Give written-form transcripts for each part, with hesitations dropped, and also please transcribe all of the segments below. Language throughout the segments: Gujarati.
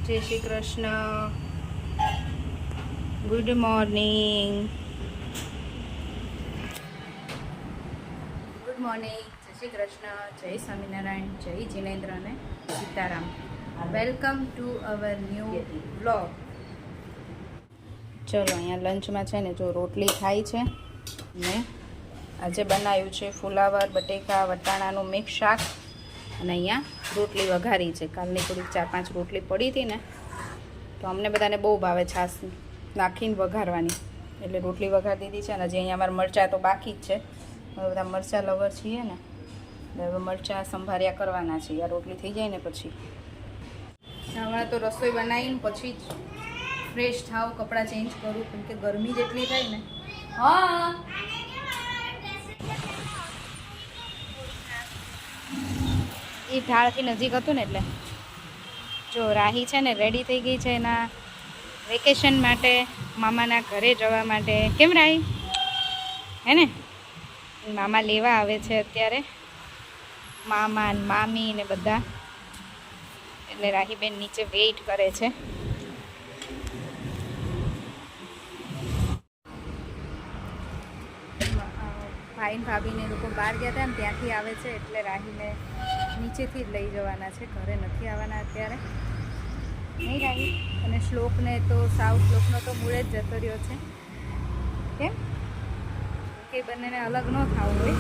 જય Shri Krishna. Good morning. Good morning. જય શ્રી કૃષ્ણ. જય સ્વામિનારાયણ. જય જિનેન્દ્ર અને Sitaram. Welcome to our new vlog. ચલો, અહીંયા લંચમાં છે ને જો રોટલી થાય છે ને આજે બનાવ્યું છે ફુલાવર બટેકા વટાણાનું મિક્સ શાક અને અહીંયા રોટલી વઘારી છે. કાલની થોડીક 4-5 રોટલી પડી હતી ને તો અમને બધાને બહુ ભાવે છાશ નાખીને વઘારવાની, એટલે રોટલી વઘારી દીધી છે. અને હજી અહીંયા અમારા મરચાં તો બાકી જ છે. હવે બધા મરચાં લવર છીએ ને, હવે મરચાં સંભાર્યા કરવાના છે. આ રોટલી થઈ જાય ને પછી હમણાં તો રસોઈ બનાવીને પછી જ ફ્રેશ થાવ, કપડાં ચેન્જ કરું, કેમ કે ગરમી જેટલી થાય ને. હા, એ ઢાળથી નજીક હતું ને એટલે જો રાહી છે ને રેડી થઈ ગઈ છે એના વેકેશન માટે, મામાના ઘરે જવા માટે. કેમ રાહી? હે ને, મામા લેવા આવે છે અત્યારે, મામા મામી ને બધા, એટલે રાહીબેન નીચે વેઇટ કરે છે. ભાઈ ભાભીને લોકો બહાર ગયા હતા ને ત્યાંથી આવે છે, એટલે રાહીને નીચેથી જ લઈ જવાના છે, ઘરે નથી આવવાના અત્યારે. નહીં રાહી? અને શ્લોકને તો શ્લોકનો તો મૂળે જ જતો રહ્યો છે. કેમ કે બંનેને અલગ ન થવું હોય,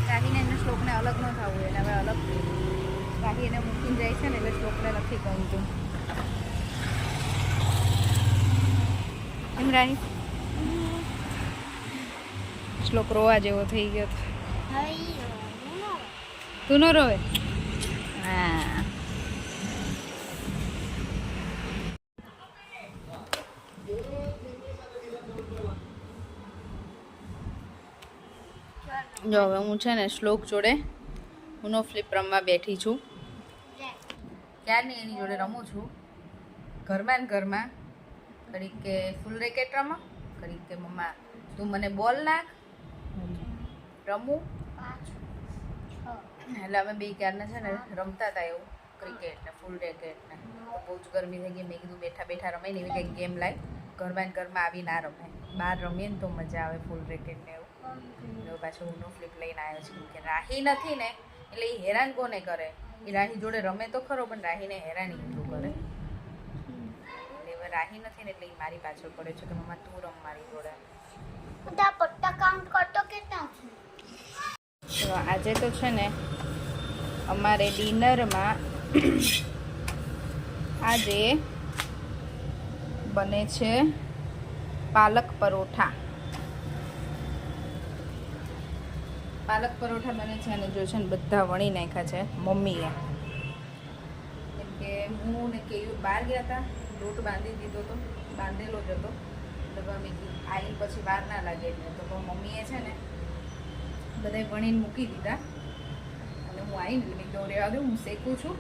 રાહીને એને શ્લોકને અલગ ન થવું હોય, અને હવે અલગ રાહી એને મૂકીને જાય છે ને એટલે શ્લોકને નથી ગમતું. એમ રાહી? શ્લોક રોવા જેવો થઈ ગયો હતો. તું નો રોવે? હા. જો હવે હું છે ને શ્લોક જોડે ઉનો ફ્લિપ રમવા બેઠી છું. ક્યારની એની જોડે રમું છું, ઘરમાં ને ઘરમાં. ઘડીક કે ફૂલ રેકેટ રમો, ઘડીક કે મમ્મા તું મને બોલ નાખ, રમું. એટલે અમે બે ક્યારના છે ને રમતા હતા એવું ક્રિકેટ ને ફૂલ રેકેટ ને. બહુ જ ગરમી થઈ ગઈ, મેં કીધું બેઠા બેઠા રમે ને એવી કંઈક ગેમ લાવી. ઘરમાં ને ઘરમાં આવી ના રમે, બહાર રમીએ ને તો મજા આવે ફૂલ રેકેટ ને એવું. એટલે પાછું ઉનો ફ્લિપ લઈને આવ્યો છે, કેમ કે રાહી નથી ને એટલે એ હેરાન કોને કરે. એ રાહી જોડે રમે તો ખરો, પણ રાહીને હેરાન એટલું કરે. એટલે હવે રાહી નથી ને એટલે એ મારી પાછળ પડે છે કે મમ્મા તું રમ મારી જોડે. તો આજે તો છે ને અમારે ડિનરમાં આજે બને છે પાલક પરોઠા. પાલક પરોઠા બને છે અને જો છે ને બધા વણી નાખ્યા છે મમ્મીએ, કેમ કે હું ને કેયું બહાર ગયા હતા, લોટ બાંધી દીધો હતો, બાંધેલો જ હતો. એટલે અમે આવીને પછી વાર ના લાગે એટલે તો મમ્મીએ છે ને બધાય વણીને મૂકી દીધા. અને હું આવીને એટલે મેં કીધું રહેવા દઉં, હું શેકું છું.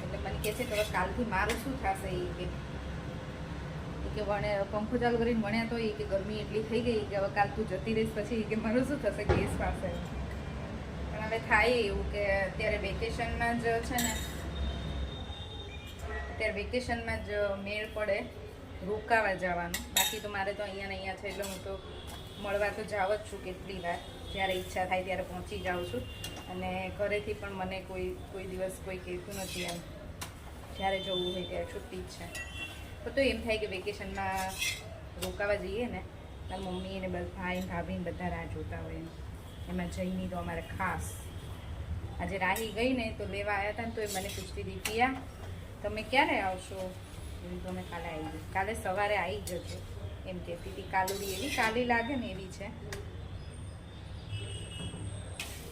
એટલે મને કહે છે કે હવે કાલથી મારું શું થશે. એ કે વણે પંખો ચાલુ કરીને વણ્યા તો એ કે ગરમી એટલી થઈ ગઈ કે હવે કાલ તું જતી રહીશ પછી કે મારું શું થશે ગેસ પાસે. પણ હવે થાય એવું કે અત્યારે વેકેશનમાં જ છે ને, અત્યારે વેકેશનમાં જ મેળ પડે રોકાવા જવાનું. બાકી તો મારે તો અહીંયા ને અહીંયા છે એટલે હું તો મળવા તો જાવ જ છું કેટલી વાર, જ્યારે ઈચ્છા થાય ત્યારે પહોંચી જાઉં છું. અને ઘરેથી પણ મને કોઈ દિવસ કોઈ કહેતું નથી એમ, જ્યારે જવું હોય ત્યારે છુટ્ટી જ છે. તો એમ થાય કે વેકેશનમાં રોકાવા જઈએ ને તાર મમ્મી ને ભાઈ ભાભીને બધા રાહ જોતા હોય. એમાં જઈની તો અમારે ખાસ. આજે રાહી ગઈ ને તો લેવા આવ્યા હતા ને તો એ મને પૂછતી હતી પિયા તમે ક્યારે આવશો? એવી તો અમે કાલે આવી ગઈ, કાલે સવારે આવી જજો એમ કહેતી હતી. કાલુડી એવી કાલી લાગે ને એવી છે.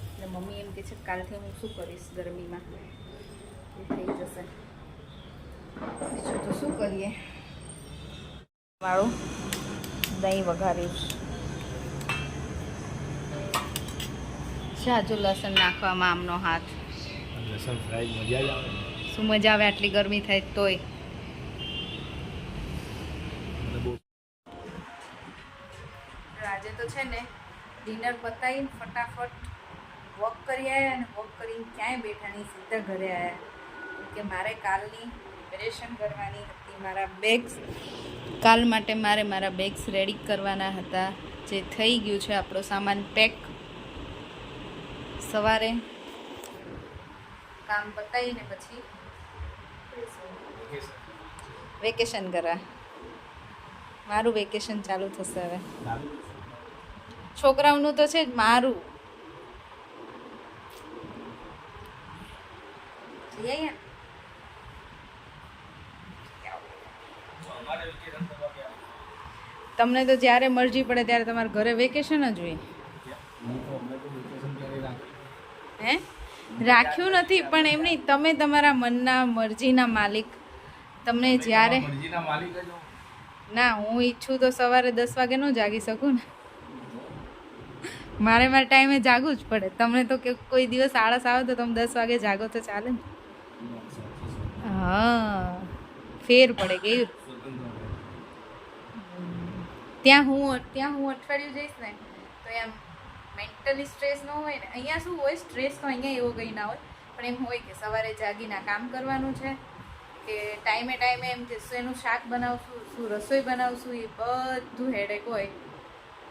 એટલે મમ્મી એમ કહે છે કાલથી હું શું કરીશ ગરમીમાં, એ થઈ જશે. બીજું તો શું કરીએ. મારું દહીં વઘારીશ. સાજુ લસણ નાખવામાં આમનો હાથ. લસણ ફ્રાય મજા જ આવે. શું મજા આવે આટલી ગરમી થાય તોય. આજે તો છે ને ડિનર પતાવીને ફટાફટ વોક કરી આવ્યા, અને વોક કરીને ક્યાંય બેઠા નહીં, સીધા ઘરે આવ્યા. કે મારે કાલની પ્રિપેરેશન કરવાની હતી. મારા બેગ્સ કાલ માટે મારા બેગ્સ રેડી કરવાના હતા, જે થઈ ગયું છે. આપણો સામાન પેક. સવારે કામ પતાવીને પછી વેકેશન કરવા. મારું વેકેશન ચાલુ થશે હવે. છોકરાઓનું તો છે જ, મારું તમને તો જ્યારે મરજી પડે ત્યારે તમારા ઘરે વેકેશન જ હોય. હે રાખ્યું નથી, પણ એમ નહીં, તમે તમારા મનના મરજીના માલિક. તમને જ્યારે ના, હું ઈચ્છું તો સવારે 10 વાગે ન જાગી શકું ને. મારા ટાઈમે જાગવું જ પડે. તમને તો કે કોઈ દિવસ આળસ આવે તો તમે 10 વાગે જાગો તો ચાલે ને. હા, ફેર પડે કેવું. ત્યાં હું અઠવાડિયું જઈશ ને તો એમ મેન્ટલી સ્ટ્રેસ ન હોય ને. અહીંયા શું હોય, સ્ટ્રેસ તો અહીંયા એવો કંઈ ના હોય, પણ એમ હોય કે સવારે જાગીને કામ કરવાનું છે, કે ટાઈમે એમ કે શેનું શાક બનાવશું, શું રસોઈ બનાવશું, એ બધું હેડેક હોય.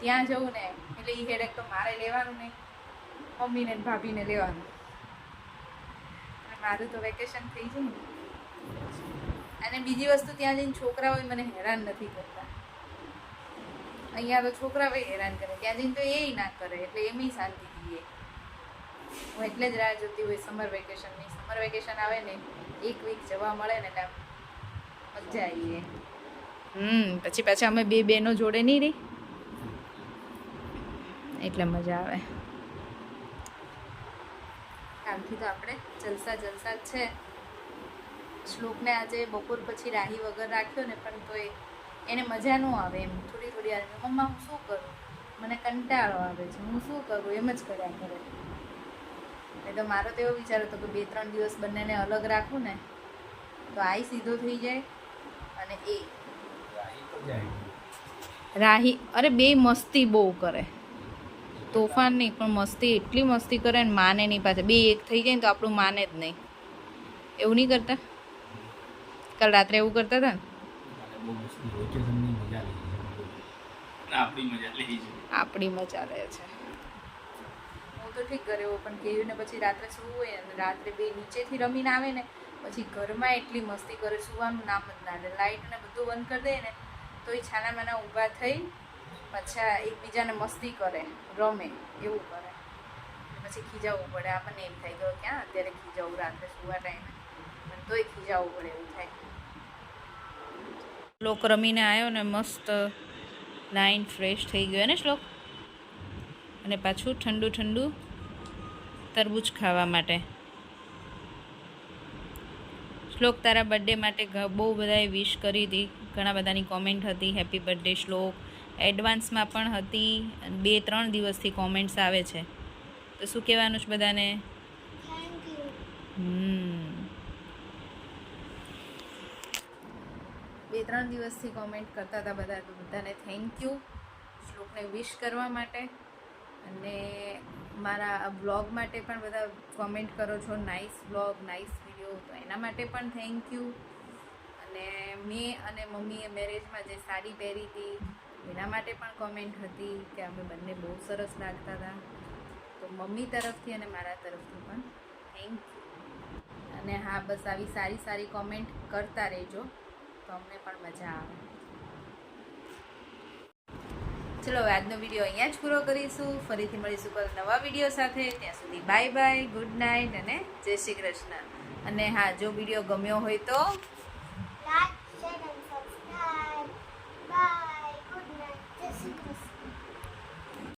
ત્યાં જવું ને એટલે એ હેડેક તો મારે લેવાનું નહીં, મમ્મીને ને ભાભીને લેવાનું. અને મારું તો વેકેશન થઈ જાય ને. અને બીજી વસ્તુ, ત્યાં જઈને છોકરા હોય મને હેરાન નથી કરતા. અહીંયા તો છોકરા ભાઈ હેરાન કરે, ત્યાં જઈને તો એ ના કરે, એટલે એમની શાંતિ જોઈએ. હું એટલે જ રાહ જોતી હોય સમર વેકેશનની. સમર વેકેશન આવે ને 1 વીક જવા મળે ને એટલે મજા આવીએ. પછી પાછા અમે 2 બહેનો જોડે નહીં રહી, એટલે મજા આવે. કાલથી તો આપણે જલસા જ છે. શ્લોકને આજે બપોર પછી રાહી વગર રાખ્યો ને, પણ તોય એને મજા ન આવે. એમ થોડી વાર મમ્મા હું શું કરું, મને કંટાળો આવે છે, હું શું કરું, એમ જ કર્યા કરે. એ તો મારો તો એવો વિચાર હતો કે 2-3 દિવસ બંનેને અલગ રાખું ને તો આઈ સીધો થઈ જાય. અને એ રાહી અરે 2 મસ્તી બહુ કરે, તોફાન નહીં પણ મસ્તી એટલી મસ્તી કરે ને માને નહીં. પાછા 2 એક થઈ જાય ને તો આપણું માને જ નહીં. એવું નહીં કરતા? કાલ રાત્રે એવું કરતા હતા ને. આપણી મજા લે છે. હું તો ઠીક ઘરે હોઉં, પણ કેવીને પછી રાત્રે સૂવું હોય ને, રાત્રે 2 નીચેથી રમીને આવે ને પછી ઘરમાં એટલી મસ્તી કરે, સૂવાનું નામ જ ના લે. લાઇટ ને બધું બંધ કરી દે ને તો એ છાના માના ઊભા થઈ પાછા એકબીજાને મસ્તી કરે, રમે, એવું કરે. પછી ખીજાવવું પડે. આપણને એમ થાય કે ક્યાં અત્યારે ખીજાવું, રાત્રે સૂવા ટાઈમે, પણ તોય ખીજાવવું પડે એવું થાય. શ્લોક રમીને આવ્યો ને મસ્ત નાઈન ફ્રેશ થઈ ગયો ને શ્લોક. અને પાછું ઠંડુ તરબૂચ ખાવા માટે. શ્લોક તારા બર્થડે માટે બહુ બધાએ વિશ કરી હતી, ઘણા બધાની કોમેન્ટ હતી હેપી બર્થડે શ્લોક. એડવાન્સમાં પણ હતી, 2-3 દિવસથી કોમેન્ટ્સ આવે છે. તો શું કહેવાનું છે બધાને? Thank you. 2-3 દિવસથી કોમેન્ટ કરતા હતા બધા, તો બધાને થેન્ક યુ શ્લોકને વિશ કરવા માટે. અને મારા બ્લોગ માટે પણ બધા કોમેન્ટ કરો છો, નાઇસ બ્લોગ, નાઇસ વિડીયો, તો એના માટે પણ થેન્ક યુ. અને મેં અને મમ્મીએ મેરેજમાં જે સાડી પહેરી હતી એના માટે પણ કોમેન્ટ હતી કે અમે બંને બહુ સરસ લાગતા હતા. તો મમ્મી તરફથી અને મારા તરફથી પણ થેન્ક યુ. અને હા, બસ આવી સારી કોમેન્ટ કરતા રહેજો તો અમને પણ મજા આવે. ચલો હવે આજનો વિડીયો અહીંયા જ પૂરો કરીશું. ફરીથી મળીશું કાલે નવા વિડીયો સાથે. ત્યાં સુધી બાય બાય, ગુડ નાઇટ અને જય શ્રી કૃષ્ણ. અને હા, જો વિડીયો ગમ્યો હોય તો